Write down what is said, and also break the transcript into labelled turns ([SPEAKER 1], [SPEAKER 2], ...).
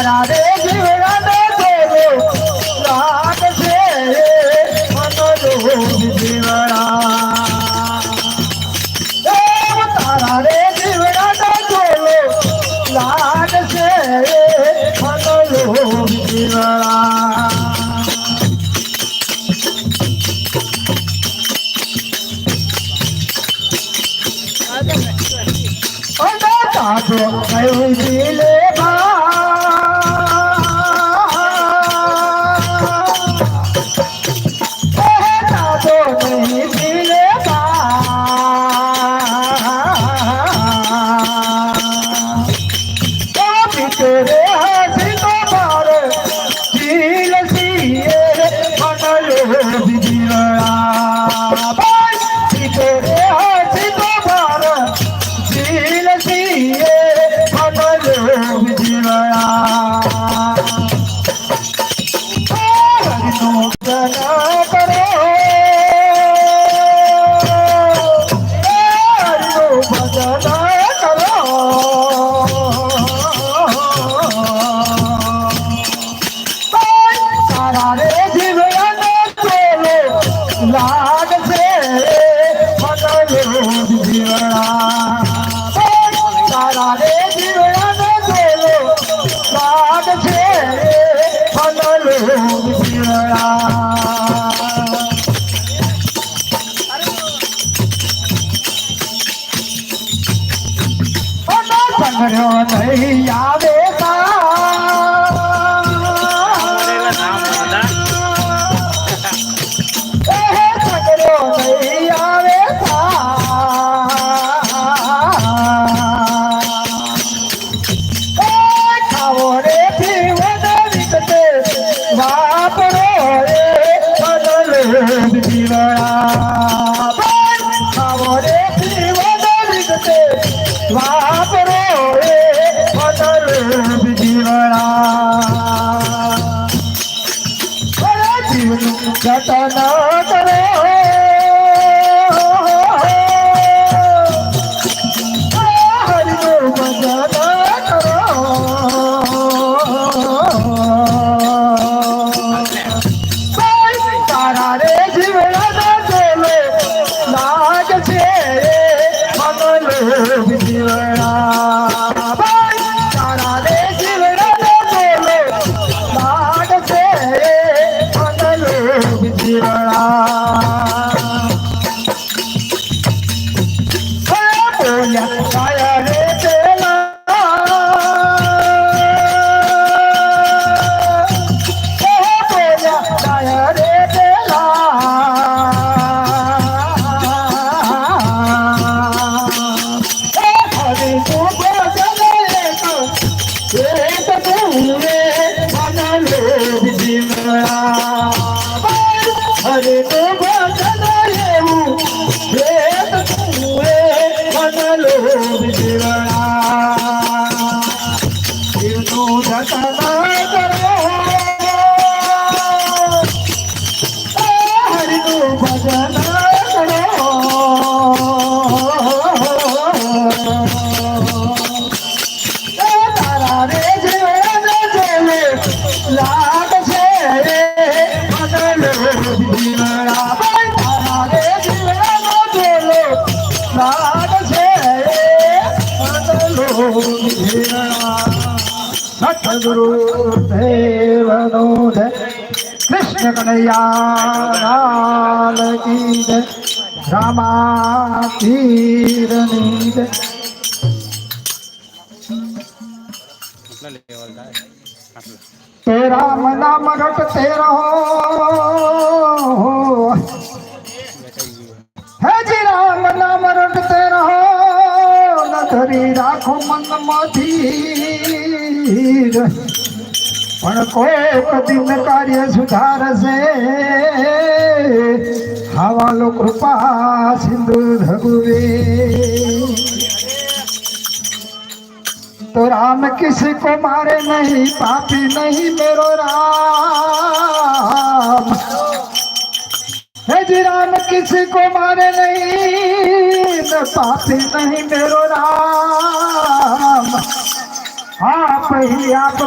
[SPEAKER 1] તારા રે જીવડા ને બોલો લાગ છે મનો જીવડા તારા રે જીવડા ને બોલો લાગ છે મનો જીવડા સાધો કયું દિલે સાધો નહીં દિલે રે હસી તો મારે દિલ સિયે મનલો જીવડા રે હસી તો મારે દિલ સિયે મનલો જીવડા હરિનો જન કરો હરિનો ભજન કરો તારા રે જીવડા ને બોલો લાગ છે મનલો જીવડા તારા રે જીવડા ને બોલો લાગ છે મનલો જીવડા સંગ્રહ નહીં આવે ખાવો રે પીવન વિકતે વાપરો રે મનલો જીવડા ખાવો રે પીવન વિકતે વાપરો રે મનલો જીવડા જીવનું જતન કરો હરિનું ભજન કરો તારા રે જીવડા ને બોલો લાગ છે મનલો જીવડા તારા રે જીવડા ને બોલો લાગ છે મનલો જીવડા બોલ્યા કાયા રે પેલા બોલ્યા કાયા રે હરે તો ભજન એવું ભેદ તુએ મનલો જીવડા જીવનું જતન કરો હરિનું ભજન કરો તારા રે જીવડા ને લાગ છે મનલો જીવડા તારા રે જીવડા ને બોલો લાગ છે મનલો જીવડા સતગુરુ દેવનો જય કૃષ્ણ કનૈયા લાલ કી જય રામા પીરની જય ते राम नाम रटते रहो है जी राम नाम रटते रहो न धरी राखो मन मधीर पण कोई दिन कार्य सुधार से हवालो कृपा सिंधु रघुवीर तो राम किसी को मारे नहीं पापी नहीं मेरो राम है जी राम किसी को मारे नहीं न पापी नहीं मेरो राम आप ही आप